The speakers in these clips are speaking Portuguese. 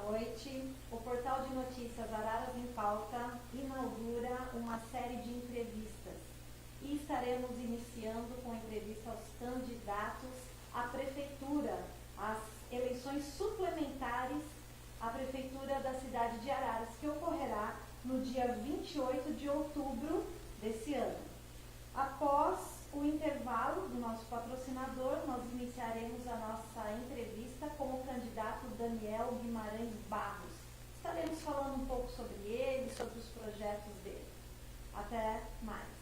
noite. O portal de notícias Araras em Pauta inaugura uma série de entrevistas e estaremos iniciando com entrevista aos candidatos à prefeitura, às eleições suplementares à prefeitura da cidade de Araras, que ocorrerá no dia 28 de outubro desse ano. Após o intervalo do nosso patrocinador, nós iniciaremos a nossa entrevista com o candidato Daniel Guimarães Barros. Estaremos falando um pouco sobre ele, sobre os projetos dele. Até mais.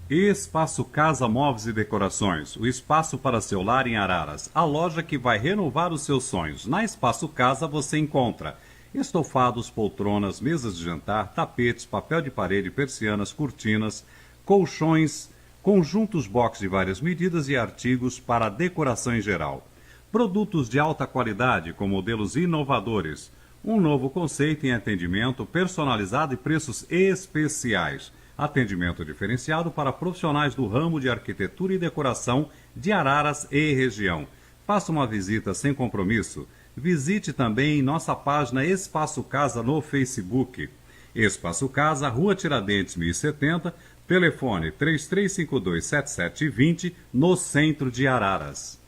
Espaço Casa Móveis e Decorações, o espaço para seu lar em Araras, a loja que vai renovar os seus sonhos. Na Espaço Casa você encontra estofados, poltronas, mesas de jantar, tapetes, papel de parede, persianas, cortinas, colchões, conjuntos box de várias medidas e artigos para decoração em geral. Produtos de alta qualidade com modelos inovadores. Um novo conceito em atendimento personalizado e preços especiais. Atendimento diferenciado para profissionais do ramo de arquitetura e decoração de Araras e região. Faça uma visita sem compromisso. Visite também nossa página Espaço Casa no Facebook. Espaço Casa, Rua Tiradentes 1070, telefone 33527720, no centro de Araras.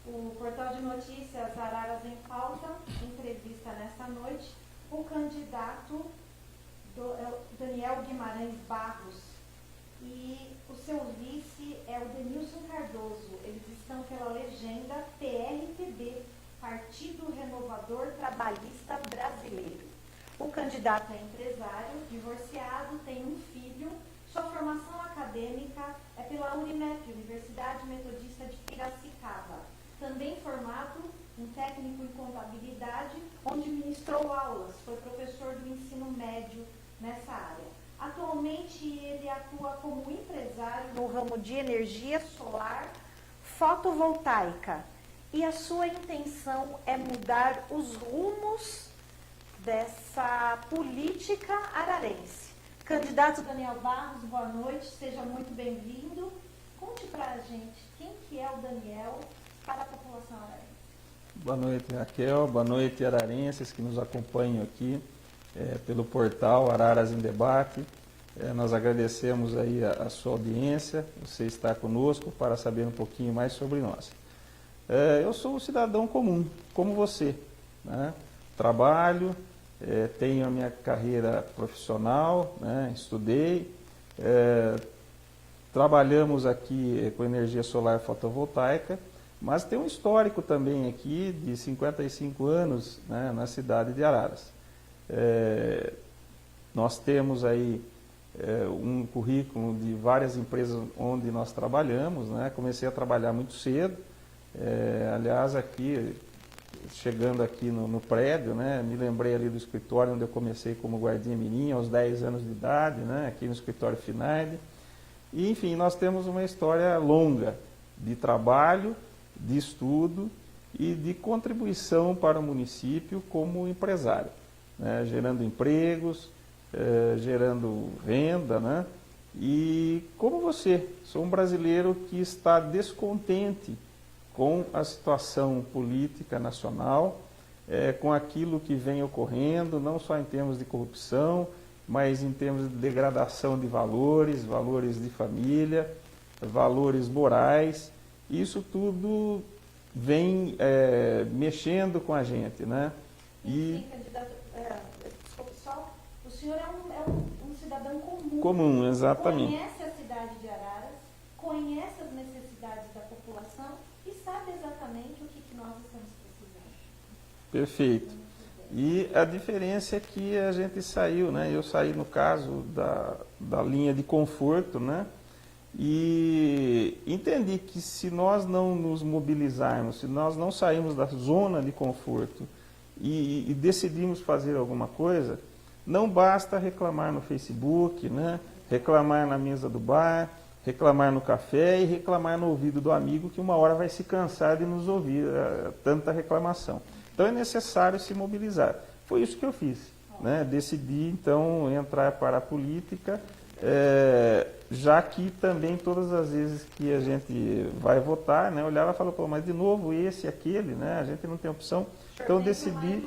O portal de notícias Araras em Pauta entrevista nesta noite o candidato Daniel Guimarães Barros e o seu vice é o Denilson Cardoso. Eles estão pela legenda PRTB, Partido Renovador Trabalhista Brasileiro. O candidato é empresário, divorciado, tem um filho. Sua formação acadêmica é pela Unimep, Universidade Metodista de Piracicaba. Também formado em técnico em contabilidade, onde ministrou aulas, foi professor do ensino médio nessa área. Atualmente ele atua como empresário no ramo de energia solar fotovoltaica e a sua intenção é mudar os rumos dessa política ararense. Candidato Daniel Barros, boa noite, seja muito bem-vindo. Conte para a gente quem que é o Daniel para a população ararense. Boa noite, Raquel. Boa noite, ararenses que nos acompanham aqui pelo portal Araras em Debate. Nós agradecemos aí a sua audiência, você está conosco para saber um pouquinho mais sobre nós. Eu sou um cidadão comum, como você, né? Trabalho, tenho a minha carreira profissional, né? Estudei, trabalhamos aqui com energia solar fotovoltaica, mas tem um histórico também aqui de 55 anos, né, na cidade de Araras. Nós temos aí um currículo de várias empresas onde nós trabalhamos, né? Comecei a trabalhar muito cedo, aliás aqui, chegando aqui no prédio, né, me lembrei ali do escritório onde eu comecei como guardinha mirim aos 10 anos de idade, né, aqui no escritório Finaide. E enfim, nós temos uma história longa de trabalho, de estudo e de contribuição para o município como empresário, né, gerando empregos, gerando renda, né? E como você, sou um brasileiro que está descontente com a situação política nacional, com aquilo que vem ocorrendo, não só em termos de corrupção, mas em termos de degradação de valores, valores de família, valores morais. Isso tudo vem mexendo com a gente, né? Sim, candidato, desculpe só, o senhor é um cidadão comum. Comum, exatamente. Conhece a cidade de Araras, conhece as necessidades da população e sabe exatamente o que nós estamos precisando. Perfeito. E a diferença é que a gente saiu, né? Eu saí no caso da linha de conforto, né? E entendi que se nós não nos mobilizarmos, se nós não sairmos da zona de conforto e decidimos fazer alguma coisa, não basta reclamar no Facebook, né? Reclamar na mesa do bar, reclamar no café e reclamar no ouvido do amigo que uma hora vai se cansar de nos ouvir tanta reclamação. Então é necessário se mobilizar. Foi isso que eu fiz, né? Decidi então entrar para a política, já que também todas as vezes que a gente vai votar, né, olhava e falava, pô, mas de novo esse, aquele, né? A gente não tem opção. Então decidi,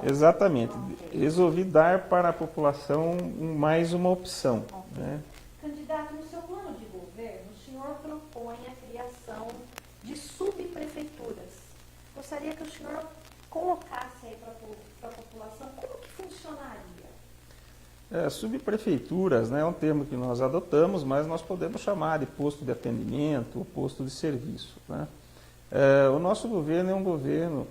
exatamente, resolvi dar para a população mais uma opção, né? Candidato, no seu plano de governo, o senhor propõe a criação de subprefeituras. Gostaria que o senhor colocasse aí para a população como que funcionaria. Subprefeituras, né, é um termo que nós adotamos, mas nós podemos chamar de posto de atendimento ou posto de serviço, né? O nosso governo é um governo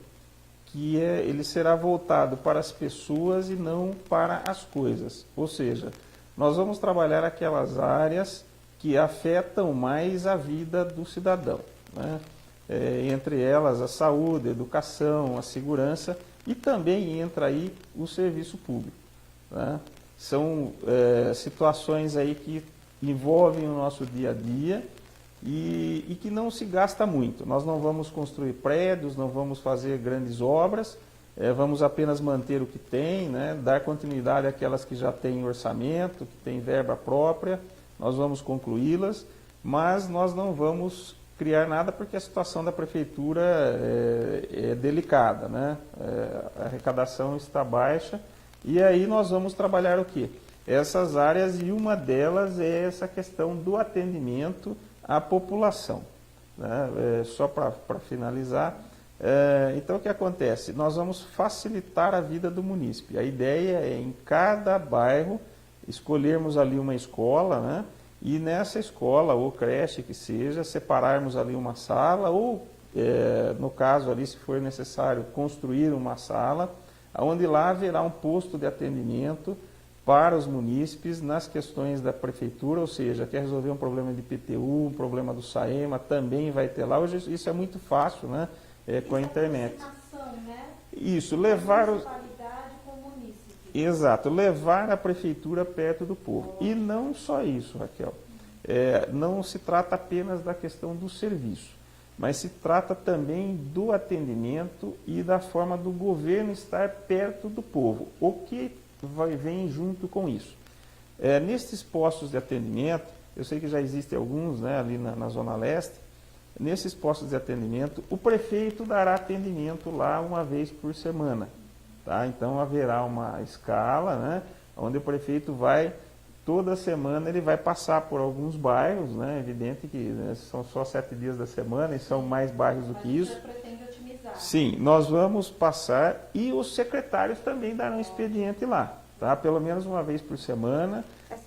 que ele será voltado para as pessoas e não para as coisas. Ou seja, nós vamos trabalhar aquelas áreas que afetam mais a vida do cidadão, né? Entre elas a saúde, a educação, a segurança e também entra aí o serviço público, né? São situações aí que envolvem o nosso dia a dia e que não se gasta muito. Nós não vamos construir prédios, não vamos fazer grandes obras, vamos apenas manter o que tem, né? Dar continuidade àquelas que já têm orçamento, que têm verba própria, nós vamos concluí-las, mas nós não vamos criar nada porque a situação da prefeitura é delicada, né? A arrecadação está baixa e aí nós vamos trabalhar o quê? Essas áreas, e uma delas é essa questão do atendimento à população, né? Só para finalizar, então o que acontece? Nós vamos facilitar a vida do munícipe. A ideia é em cada bairro escolhermos ali uma escola, né? E nessa escola ou creche que seja, separarmos ali uma sala ou, no caso ali, se for necessário, construir uma sala, onde lá haverá um posto de atendimento para os munícipes nas questões da prefeitura, ou seja, quer resolver um problema de IPTU, um problema do SAEMA, também vai ter lá. Hoje isso é muito fácil, né? Com a internet. Né? Isso, levar os... com o munícipe. Exato, levar a prefeitura perto do povo. E não só isso, Raquel. Não se trata apenas da questão do serviço, mas se trata também do atendimento e da forma do governo estar perto do povo. O que vem junto com isso? Nesses postos de atendimento, eu sei que já existem alguns, né, ali na Zona Leste, nesses postos de atendimento, o prefeito dará atendimento lá uma vez por semana. Tá? Então haverá uma escala, né, onde o prefeito vai, toda semana ele vai passar por alguns bairros, né, evidente que, né, são só 7 dias da semana e são mais bairros do que isso. Pretende otimizar. Sim, nós vamos passar e os secretários também darão expediente lá, tá? Pelo menos uma vez por semana,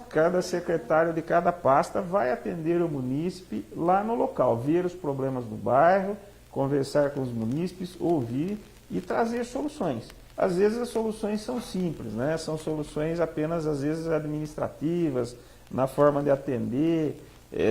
cada secretário de cada pasta vai atender o munícipe lá no local, ver os problemas do bairro, conversar com os munícipes, ouvir e trazer soluções. Às vezes as soluções são simples, né? São soluções apenas, às vezes, administrativas, na forma de atender,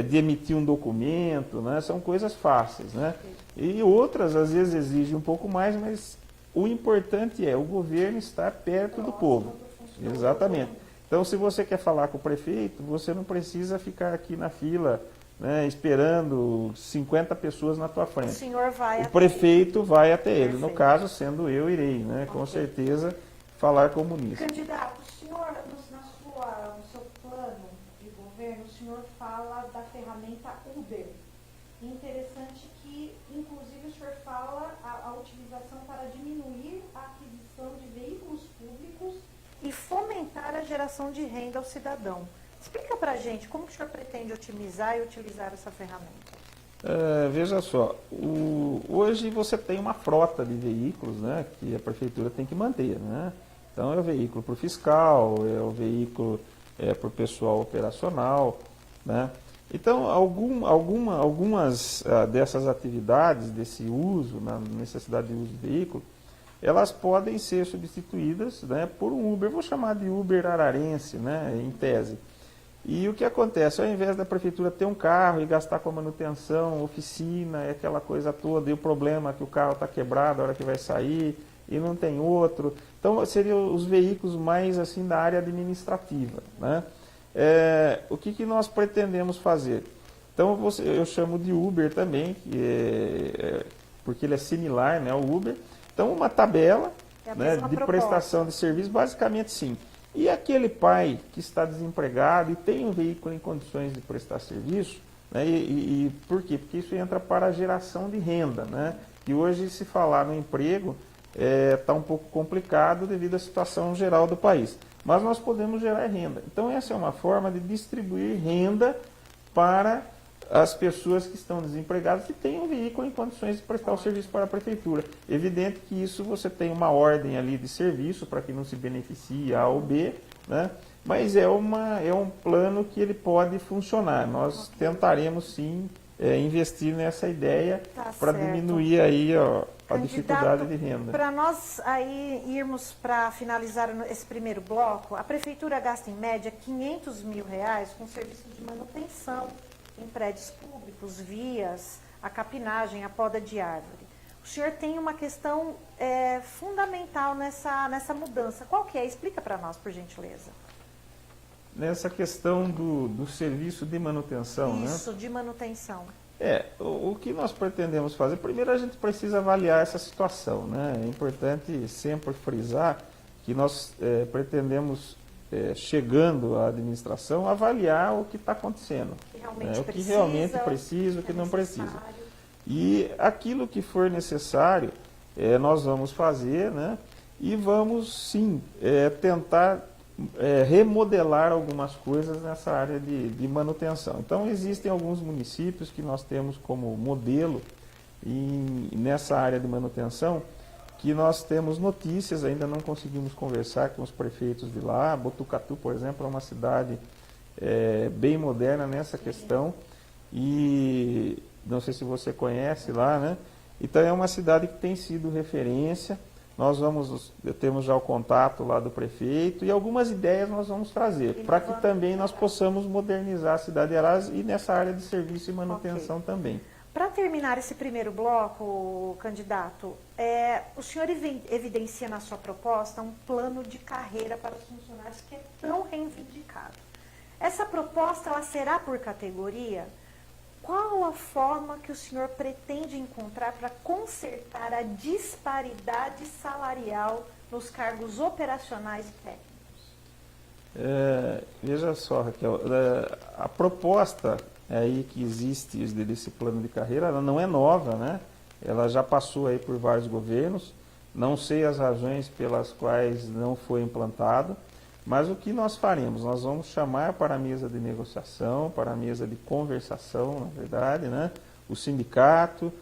de emitir um documento, né? São coisas fáceis, né? E outras, às vezes, exigem um pouco mais, mas o importante é o governo estar perto do povo. Exatamente. Então, se você quer falar com o prefeito, você não precisa ficar aqui na fila, né, esperando 50 pessoas na tua frente. O senhor vai O prefeito vai até ele. Perfeito. No caso, sendo eu, irei, né, com certeza, falar com o munícipe. Candidato, o senhor, no seu plano de governo, o senhor fala da ferramenta Uber. Interessante que, inclusive, o senhor fala a utilização para diminuir a aquisição de veículos públicos e fomentar a geração de renda ao cidadão. Explica para a gente como que o senhor pretende otimizar e utilizar essa ferramenta. Veja só, hoje você tem uma frota de veículos, né, que a prefeitura tem que manter, né? Então é o veículo para o fiscal, é o veículo para o pessoal operacional, né? Então algumas dessas atividades, desse uso, na necessidade de uso de veículo, elas podem ser substituídas, né, por um Uber, vou chamar de Uber ararense, né, em tese. E o que acontece? Ao invés da prefeitura ter um carro e gastar com a manutenção, oficina, aquela coisa toda, e o problema é que o carro está quebrado a hora que vai sair e não tem outro. Então, seriam os veículos mais assim da área administrativa, né? O que nós pretendemos fazer? Então eu chamo de Uber também, porque ele é similar, né, ao Uber. Então uma tabela, né, de prestação de serviço, basicamente sim. E aquele pai que está desempregado e tem um veículo em condições de prestar serviço, né, e por quê? Porque isso entra para a geração de renda, né? E hoje, se falar no emprego, está um pouco complicado devido à situação geral do país. Mas nós podemos gerar renda. Então essa é uma forma de distribuir renda para as pessoas que estão desempregadas e têm um veículo em condições de prestar o serviço para a prefeitura. Evidente que isso você tem uma ordem ali de serviço para que não se beneficie A ou B, né? Mas é um plano que ele pode funcionar. Nós tentaremos sim investir nessa ideia para diminuir aí a dificuldade de renda. Para nós aí irmos para finalizar esse primeiro bloco, a prefeitura gasta em média R$500 mil com serviços de manutenção em prédios públicos, vias, a capinagem, a poda de árvore. O senhor tem uma questão fundamental nessa mudança. Qual que é? Explica para nós, por gentileza. Nessa questão do serviço de manutenção, Isso, né? De manutenção. O que nós pretendemos fazer, primeiro a gente precisa avaliar essa situação, né? É importante sempre frisar que nós pretendemos, chegando à administração, avaliar o que está acontecendo. O que realmente precisa, o que não precisa. E aquilo que for necessário, nós vamos fazer, né? E vamos sim tentar remodelar algumas coisas nessa área de manutenção. Então existem alguns municípios que nós temos como modelo nessa área de manutenção, que nós temos notícias, ainda não conseguimos conversar com os prefeitos de lá. Botucatu, por exemplo, é uma cidade bem moderna nessa questão, e não sei se você conhece lá, né? Então é uma cidade que tem sido referência. Temos já o contato lá do prefeito e algumas ideias nós vamos trazer, para que também nós possamos modernizar a cidade de Araras e nessa área de serviço e manutenção também. Para terminar esse primeiro bloco, candidato, o senhor evidencia na sua proposta um plano de carreira para os funcionários que é tão reivindicado. Essa proposta ela será por categoria? Qual a forma que o senhor pretende encontrar para consertar a disparidade salarial nos cargos operacionais e técnicos? Veja só, Raquel, a proposta aí que existe desse plano de carreira, ela não é nova, né? Ela já passou aí por vários governos, não sei as razões pelas quais não foi implantado, mas o que nós faremos? Nós vamos chamar para a mesa de negociação, para a mesa de conversação, na verdade, né? O sindicato,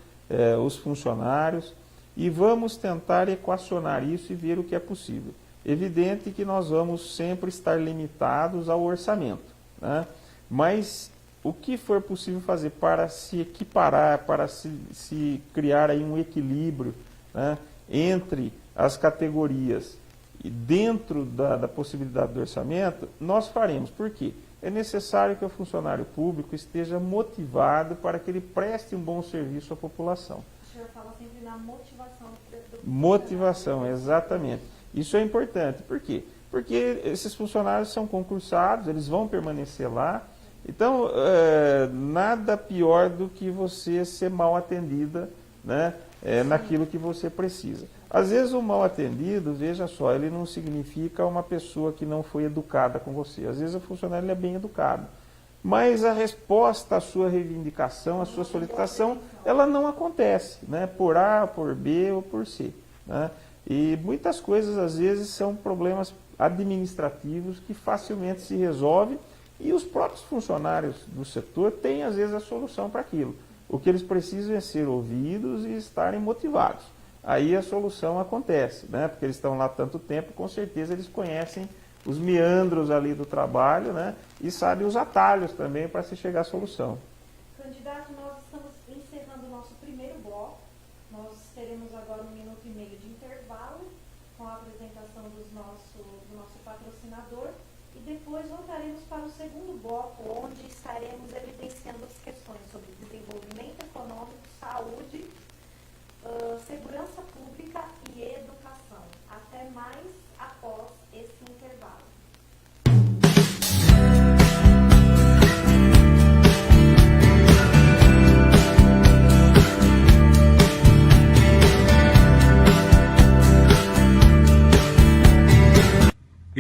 os funcionários, e vamos tentar equacionar isso e ver o que é possível. Evidente que nós vamos sempre estar limitados ao orçamento, né? Mas o que for possível fazer para se equiparar, para se criar aí um equilíbrio, né, entre as categorias e dentro da possibilidade do orçamento, nós faremos. Por quê? É necessário que o funcionário público esteja motivado para que ele preste um bom serviço à população. O senhor fala sempre na motivação do Motivação, exatamente. Isso é importante. Por quê? Porque esses funcionários são concursados, eles vão permanecer lá. Então, nada pior do que você ser mal atendida, né, naquilo que você precisa. Às vezes o mal atendido, veja só, ele não significa uma pessoa que não foi educada com você. Às vezes o funcionário ele é bem educado. Mas a resposta à sua reivindicação, à sua solicitação, ela não acontece, né, por A, por B ou por C, né? E muitas coisas, às vezes, são problemas administrativos que facilmente se resolvem e os próprios funcionários do setor têm, às vezes, a solução para aquilo. O que eles precisam é ser ouvidos e estarem motivados. Aí a solução acontece, né? Porque eles estão lá há tanto tempo, com certeza eles conhecem os meandros ali do trabalho, né? E sabem os atalhos também para se chegar à solução. Candidato, nós estamos encerrando o nosso primeiro bloco. Nós teremos agora 1 minuto e meio de intervalo com a apresentação do nosso patrocinador e depois voltaremos para o segundo bloco, onde estaremos evidenciando as questões sobre desenvolvimento econômico, saúde, segurança pública e educação. Até mais após esse intervalo.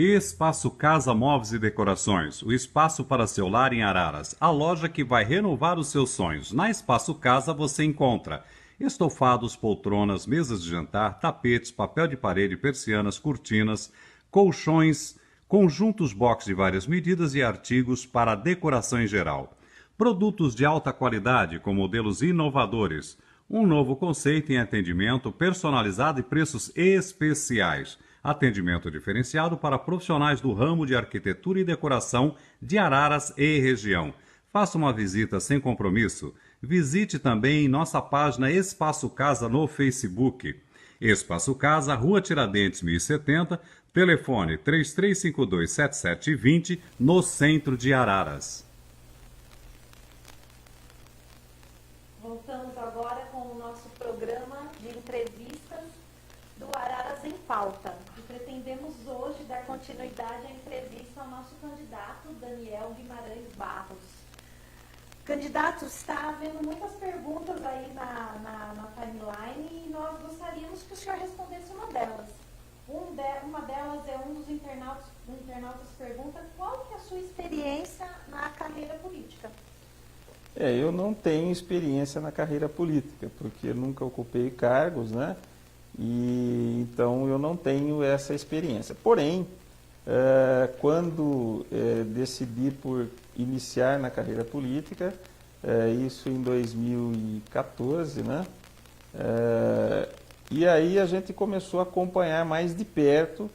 Espaço Casa Móveis e Decorações, o espaço para seu lar em Araras, a loja que vai renovar os seus sonhos. Na Espaço Casa você encontra estofados, poltronas, mesas de jantar, tapetes, papel de parede, persianas, cortinas, colchões, conjuntos box de várias medidas e artigos para decoração em geral. Produtos de alta qualidade com modelos inovadores. Um novo conceito em atendimento personalizado e preços especiais. Atendimento diferenciado para profissionais do ramo de arquitetura e decoração de Araras e região. Faça uma visita sem compromisso. Visite também nossa página Espaço Casa no Facebook. Espaço Casa, Rua Tiradentes, 1070, telefone 33527720, no centro de Araras. Voltamos agora com o nosso programa de entrevistas do Araras em Pauta. E pretendemos hoje dar continuidade à entrevista ao nosso candidato Daniel Guimarães Barros. Candidato, está havendo muitas perguntas aí na timeline e nós gostaríamos que o senhor respondesse uma delas. Uma delas é um dos internautas pergunta qual que é a sua experiência na carreira política? Eu não tenho experiência na carreira política, porque nunca ocupei cargos, né? E então eu não tenho essa experiência. Porém, quando decidi por iniciar na carreira política, isso em 2014, né? E aí a gente começou a acompanhar mais de perto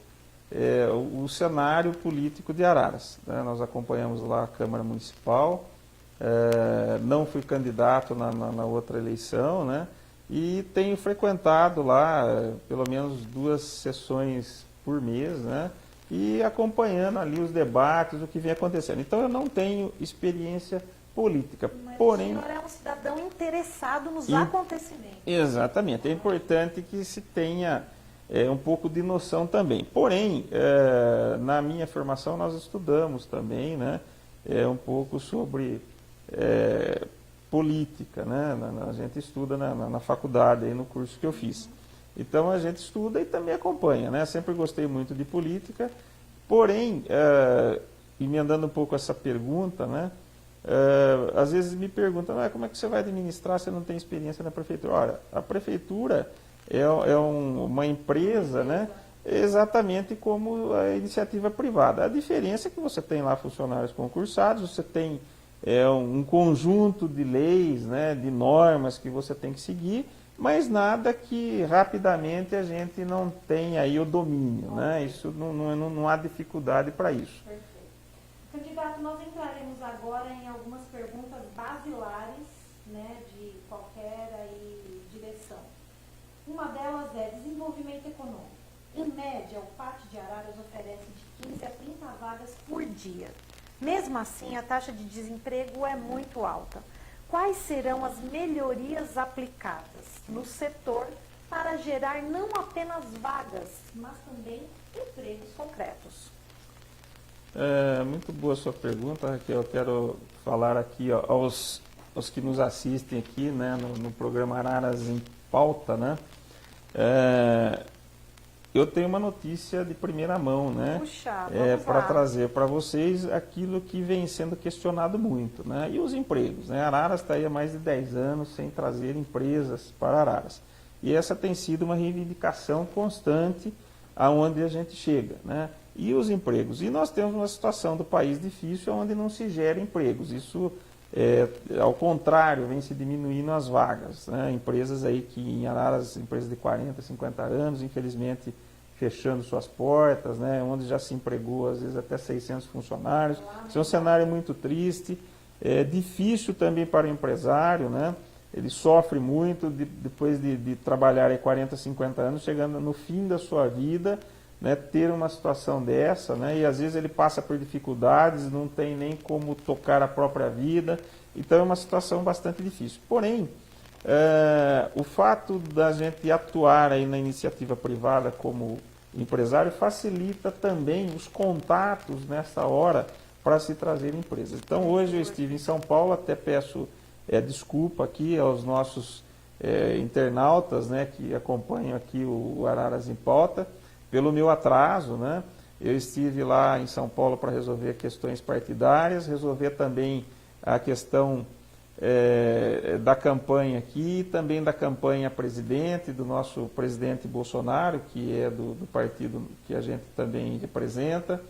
o cenário político de Araras, né? Nós acompanhamos lá a Câmara Municipal, não fui candidato na outra eleição, né? E tenho frequentado lá pelo menos 2 sessões por mês, né? E acompanhando ali os debates, o que vem acontecendo. Então eu não tenho experiência política. Mas porém, o senhor é um cidadão interessado nos acontecimentos. Exatamente, é importante que se tenha um pouco de noção também. Porém, na minha formação nós estudamos também, né? Um pouco sobre política, né? A gente estuda na faculdade, aí no curso que eu fiz. Então a gente estuda e também acompanha, né? Sempre gostei muito de política, porém, emendando um pouco essa pergunta, né? Às vezes me perguntam, como é que você vai administrar se você não tem experiência na prefeitura? Olha, a prefeitura é uma empresa, né? Exatamente como a iniciativa privada. A diferença é que você tem lá funcionários concursados, você tem um conjunto de leis, né, de normas que você tem que seguir, mas nada que rapidamente a gente não tenha aí o domínio, né? Isso não há dificuldade para isso. Perfeito. Candidato, nós entraremos agora em algumas perguntas basilares, né, de qualquer aí direção. Uma delas é desenvolvimento econômico. Em média, o Pátio de Araras oferece de 15 a 30 vagas por dia. Mesmo assim, a taxa de desemprego é muito alta. Quais serão as melhorias aplicadas no setor para gerar não apenas vagas, mas também empregos concretos? Muito boa a sua pergunta, Raquel. Eu quero falar aqui aos que nos assistem aqui, né, no programa Araras em Pauta, né? Eu tenho uma notícia de primeira mão, né? Para trazer para vocês aquilo que vem sendo questionado muito, né? E os empregos, né? Araras está aí há mais de 10 anos sem trazer empresas para Araras. E essa tem sido uma reivindicação constante aonde a gente chega, né? E os empregos. E nós temos uma situação do país difícil onde não se gera empregos. Isso, ao contrário, vem se diminuindo as vagas, né? Empresas aí que em Araras, empresas de 40, 50 anos, infelizmente fechando suas portas, né? Onde já se empregou às vezes até 600 funcionários. Isso é um cenário muito triste, difícil também para o empresário, né? Ele sofre muito depois de trabalhar aí 40, 50 anos, chegando no fim da sua vida, né, ter uma situação dessa, né, e às vezes ele passa por dificuldades, não tem nem como tocar a própria vida, então é uma situação bastante difícil. Porém, o fato da gente atuar aí na iniciativa privada como empresário facilita também os contatos nessa hora para se trazer empresas. Então hoje eu estive em São Paulo, até peço desculpa aqui aos nossos internautas, né, que acompanham aqui o Araras em Pauta, pelo meu atraso, né? Eu estive lá em São Paulo para resolver questões partidárias, resolver também a questão da campanha aqui, também da campanha presidente, do nosso presidente Bolsonaro, que é do partido que a gente também representa,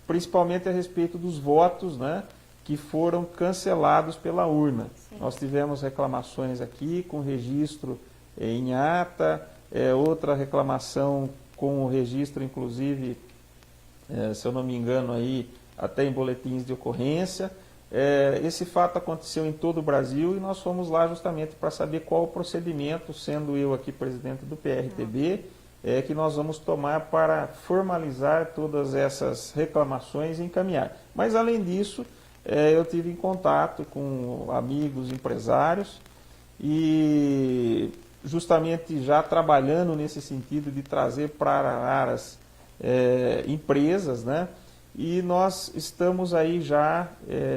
principalmente a respeito dos votos, né, que foram cancelados pela urna. Sim. Nós tivemos reclamações aqui com registro em ata, outra reclamação com o registro, inclusive, se eu não me engano, aí, até em boletins de ocorrência. Esse fato aconteceu em todo o Brasil e nós fomos lá justamente para saber qual o procedimento, sendo eu aqui presidente do PRTB, que nós vamos tomar para formalizar todas essas reclamações e encaminhar. Mas, além disso, eu tive em contato com amigos empresários e justamente já trabalhando nesse sentido de trazer para Araras empresas, né? E nós estamos aí já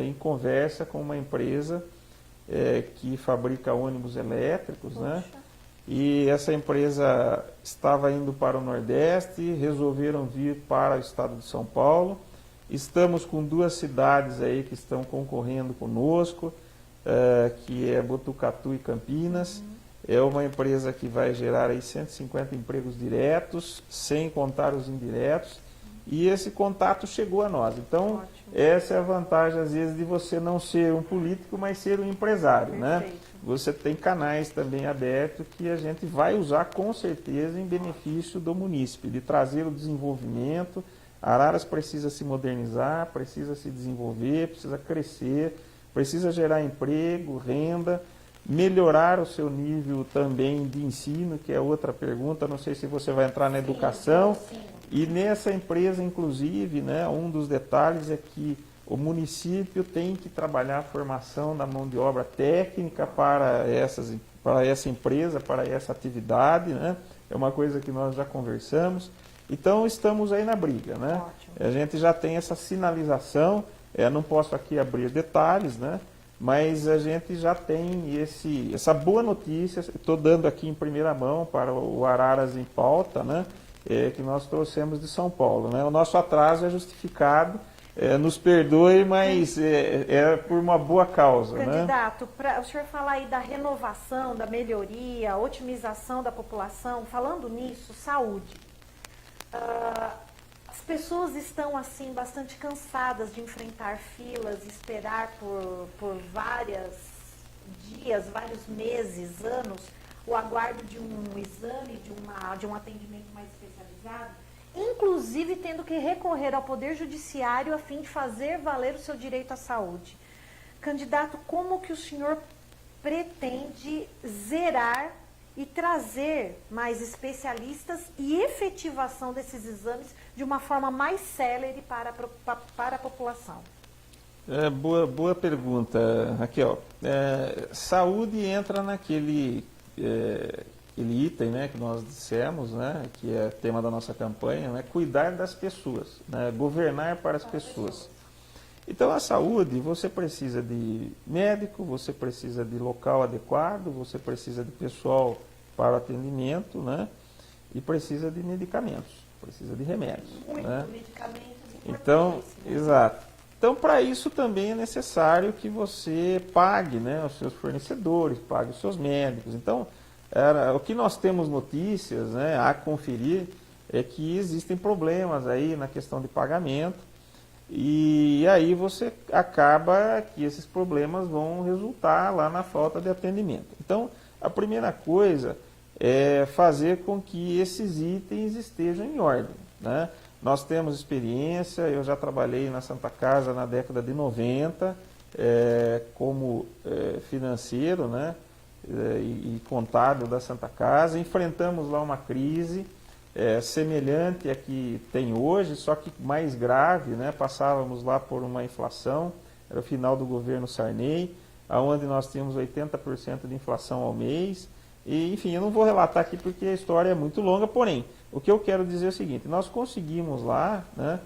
em conversa com uma empresa que fabrica ônibus elétricos, né? E essa empresa estava indo para o Nordeste, resolveram vir para o estado de São Paulo. Estamos com 2 cidades aí que estão concorrendo conosco, que é Botucatu e Campinas. É uma empresa que vai gerar aí 150 empregos diretos, sem contar os indiretos. E esse contato chegou a nós. Então, essa é a vantagem, às vezes, de você não ser um político, mas ser um empresário, né? Você tem canais também abertos que a gente vai usar com certeza em benefício do munícipe, de trazer o desenvolvimento. Araras precisa se modernizar, precisa se desenvolver, precisa crescer, precisa gerar emprego, renda, melhorar o seu nível também de ensino, que é outra pergunta. Não sei se você vai entrar na educação. Sim. E nessa empresa, inclusive, né, um dos detalhes é que o município tem que trabalhar a formação da mão de obra técnica para essa empresa, para essa atividade, né? É uma coisa que nós já conversamos. Então, estamos aí na briga, né? Ótimo. A gente já tem essa sinalização, não posso aqui abrir detalhes, né? Mas a gente já tem essa boa notícia, estou dando aqui em primeira mão para o Araras em Pauta, né? Que nós trouxemos de São Paulo, né? O nosso atraso é justificado, nos perdoe, mas é por uma boa causa. Candidato, né? Para o senhor falar aí da renovação, da melhoria, otimização da população, falando nisso, saúde. As pessoas estão assim bastante cansadas de enfrentar filas, esperar por vários dias, vários meses, anos, o aguardo de um exame, de um atendimento mais especializado, inclusive tendo que recorrer ao Poder Judiciário a fim de fazer valer o seu direito à saúde. Candidato, como que o senhor pretende zerar e trazer mais especialistas e efetivação desses exames de uma forma mais célere para a população? Boa pergunta, Raquel. Saúde entra naquele item, né, que nós dissemos, né, que é tema da nossa campanha, né, cuidar das pessoas, né, governar para as pessoas. Então, a saúde, você precisa de médico, você precisa de local adequado, você precisa de pessoal para o atendimento, né, e precisa de medicamentos, precisa de remédios. Né? Então, exato. Então, para isso também é necessário que você pague, né, os seus fornecedores, pague os seus médicos. Então, o que nós temos notícias, né, a conferir é que existem problemas aí na questão de pagamento e aí você acaba que esses problemas vão resultar lá na falta de atendimento. Então, a primeira coisa é fazer com que esses itens estejam em ordem, né? Nós temos experiência, eu já trabalhei na Santa Casa na década de 90 como financeiro, né, e contábil da Santa Casa. Enfrentamos lá uma crise semelhante à que tem hoje, só que mais grave, né? Passávamos lá por uma inflação, era o final do governo Sarney, onde nós tínhamos 80% de inflação ao mês. E, enfim, eu não vou relatar aqui porque a história é muito longa, porém, o que eu quero dizer é o seguinte: nós conseguimos lá, né,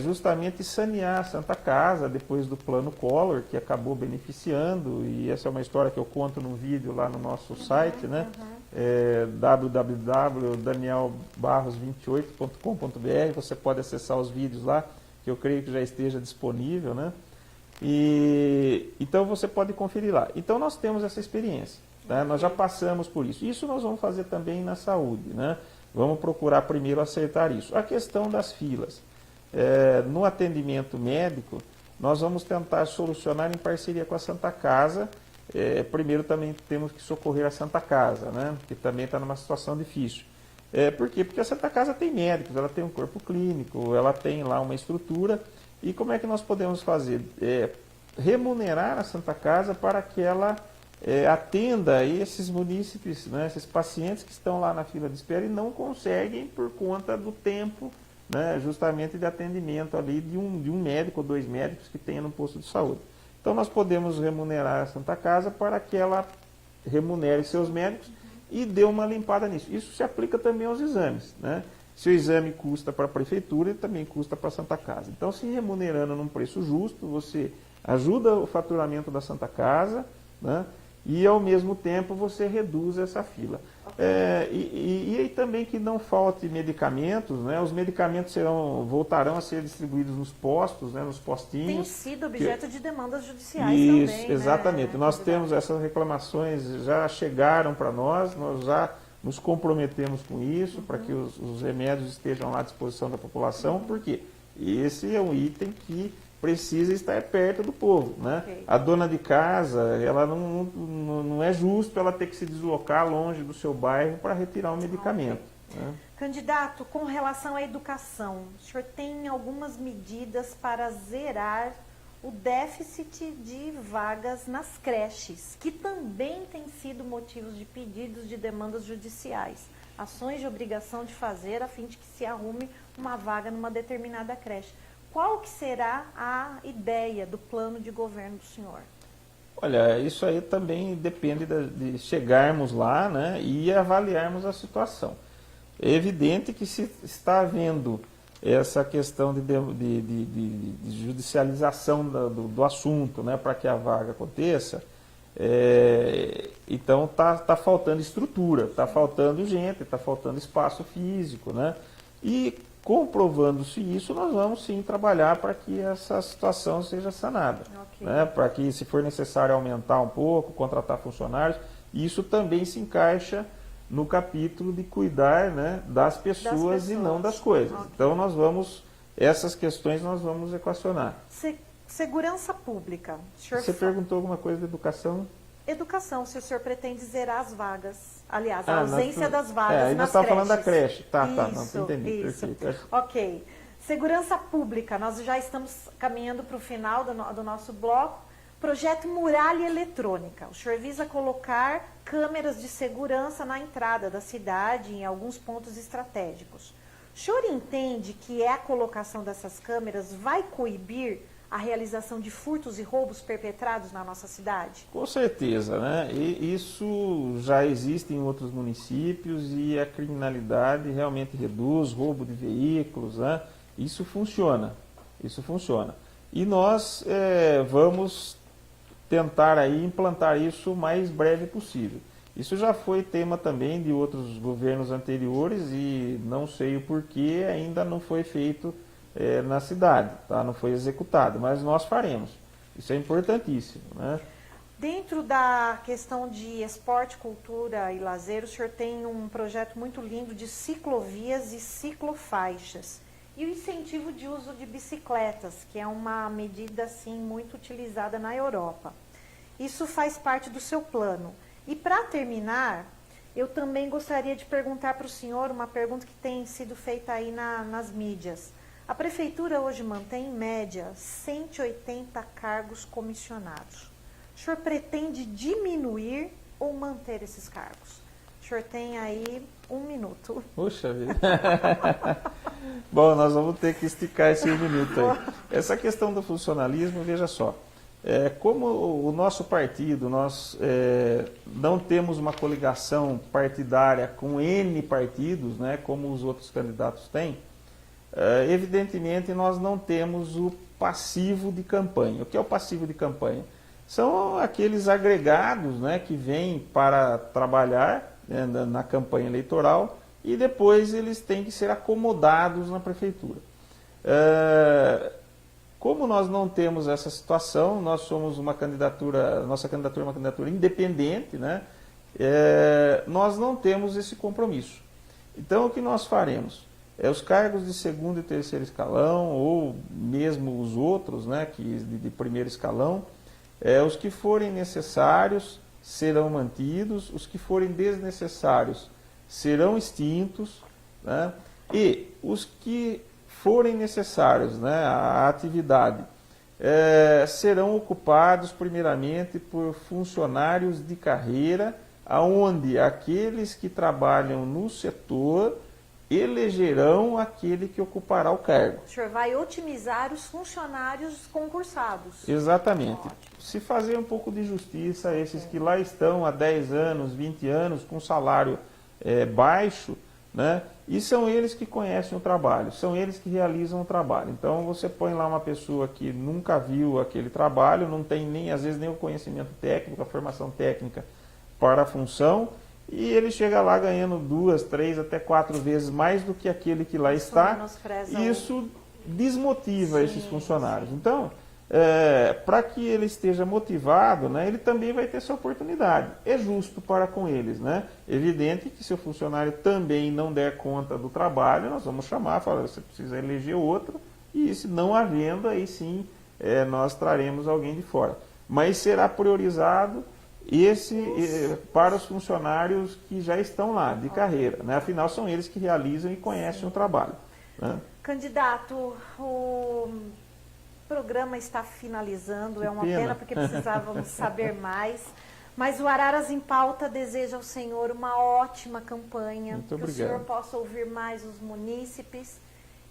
justamente sanear a Santa Casa depois do plano Collor, que acabou beneficiando, e essa é uma história que eu conto num vídeo lá no nosso site, né, www.danielbarros28.com.br, você pode acessar os vídeos lá, que eu creio que já esteja disponível, né? E então você pode conferir lá. Então nós temos essa experiência, né? Nós já passamos por isso. Isso nós vamos fazer também na saúde, né? Vamos procurar primeiro acertar isso. A questão das filas. No atendimento médico, nós vamos tentar solucionar em parceria com a Santa Casa. Primeiro também temos que socorrer a Santa Casa, né? Que também está numa situação difícil. Por quê? Porque a Santa Casa tem médicos, ela tem um corpo clínico, ela tem lá uma estrutura. E como é que nós podemos fazer? Remunerar a Santa Casa para que ela atenda esses munícipes, né? Esses pacientes que estão lá na fila de espera e não conseguem por conta do tempo, né? Justamente de atendimento ali de um médico ou 2 médicos que tenha no posto de saúde. Então nós podemos remunerar a Santa Casa para que ela remunere seus médicos e dê uma limpada nisso. Isso se aplica também aos exames, né? Se o exame custa para a prefeitura, ele também custa para a Santa Casa. Então, se remunerando num preço justo, você ajuda o faturamento da Santa Casa, né? E ao mesmo tempo você reduz essa fila. E também que não falte medicamentos, né? Os medicamentos voltarão a ser distribuídos nos postos, né? Nos postinhos. Tem sido objeto de demandas judiciais isso, também. Exatamente. Né? Nós temos essas reclamações, já chegaram para nós já nos comprometemos com isso, para que os remédios estejam lá à disposição da população, porque esse é um item que precisa estar perto do povo, né? Okay. A dona de casa, ela não é justo ela ter que se deslocar longe do seu bairro para retirar o medicamento. Okay. Né? Candidato, com relação à educação, o senhor tem algumas medidas para zerar o déficit de vagas nas creches, que também tem sido motivos de pedidos de demandas judiciais, ações de obrigação de fazer a fim de que se arrume uma vaga numa determinada creche. Qual que será a ideia do plano de governo do senhor? Olha, isso aí também depende de chegarmos lá, né, e avaliarmos a situação. É evidente que se está havendo essa questão de judicialização do assunto, né, para que a vaga aconteça, então está faltando estrutura, está faltando gente, está faltando espaço físico, né? E comprovando-se isso, nós vamos sim trabalhar para que essa situação seja sanada. Okay. Né? Para que, se for necessário aumentar um pouco, contratar funcionários, isso também se encaixa no capítulo de cuidar, né, das pessoas e não das coisas. Okay. Então essas questões nós vamos equacionar. Segurança pública. Você perguntou alguma coisa de educação? Educação, se o senhor pretende zerar as vagas. Aliás, a ausência das vagas aí nós estávamos falando da creche. Não entendi. Isso. Perfeito. Ok. Segurança pública, nós já estamos caminhando para o final do nosso bloco. Projeto Muralha Eletrônica. O senhor visa colocar câmeras de segurança na entrada da cidade, em alguns pontos estratégicos. O senhor entende que a colocação dessas câmeras vai coibir a realização de furtos e roubos perpetrados na nossa cidade? Com certeza, né? E isso já existe em outros municípios e a criminalidade realmente reduz, roubo de veículos, né? Isso funciona. E nós vamos tentar aí implantar isso o mais breve possível. Isso já foi tema também de outros governos anteriores e não sei o porquê ainda não foi feito na cidade, tá? Não foi executado, mas nós faremos. Isso é importantíssimo, né? Dentro da questão de esporte, cultura e lazer, o senhor tem um projeto muito lindo de ciclovias e ciclofaixas. E o incentivo de uso de bicicletas, que é uma medida assim, muito utilizada na Europa. Isso faz parte do seu plano. E para terminar, eu também gostaria de perguntar para o senhor uma pergunta que tem sido feita aí nas mídias. A prefeitura hoje mantém, em média, 180 cargos comissionados. O senhor pretende diminuir ou manter esses cargos? O senhor tem aí 1 minuto. Puxa vida. Bom, nós vamos ter que esticar esse 1 minuto aí. Essa questão do funcionalismo, veja só. Como o nosso partido, nós não temos uma coligação partidária com N partidos, né, como os outros candidatos têm, evidentemente nós não temos o passivo de campanha. O que é o passivo de campanha? São aqueles agregados, né, que vêm para trabalhar na campanha eleitoral, e depois eles têm que ser acomodados na prefeitura. Como nós não temos essa situação, nós somos uma candidatura, nossa candidatura é uma candidatura independente, né? Nós não temos esse compromisso. Então, o que nós faremos? Os cargos de segundo e terceiro escalão, ou mesmo os outros, né, de primeiro escalão, os que forem necessários serão mantidos, os que forem desnecessários serão extintos, né, e os que forem necessários, né, à atividade, serão ocupados primeiramente por funcionários de carreira, aonde aqueles que trabalham no setor elegerão aquele que ocupará o cargo. O senhor vai otimizar os funcionários concursados. Exatamente. Ótimo. Se fazer um pouco de justiça a esses que lá estão há 10 anos, 20 anos, com salário baixo, né? E são eles que conhecem o trabalho, são eles que realizam o trabalho. Então você põe lá uma pessoa que nunca viu aquele trabalho, não tem nem, às vezes, nem o conhecimento técnico, a formação técnica para a função, e ele chega lá ganhando 2, 3, até 4 vezes mais do que aquele que lá está. E isso desmotiva esses funcionários. Sim. Então, para que ele esteja motivado, né, ele também vai ter essa oportunidade. É justo para com eles, né? Evidente que se o funcionário também não der conta do trabalho, nós vamos chamar, falar, você precisa eleger outro, e se não havendo, aí sim nós traremos alguém de fora. Mas será priorizado para os funcionários que já estão lá, de carreira, né? Afinal, são eles que realizam e conhecem o trabalho, né? Candidato, o programa está finalizando, Que é uma pena. pena porque precisávamos saber mais, mas o Araras em Pauta deseja ao senhor uma ótima campanha, Muito que obrigado. o senhor possa ouvir mais os munícipes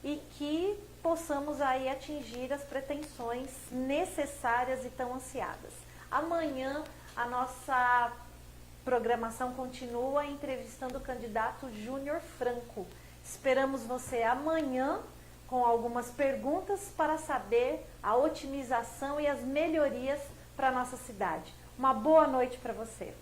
e que possamos aí atingir as pretensões necessárias e tão ansiadas. Amanhã a nossa programação continua entrevistando o candidato Júnior Franco. Esperamos você amanhã com algumas perguntas para saber a otimização e as melhorias para a nossa cidade. Uma boa noite para você.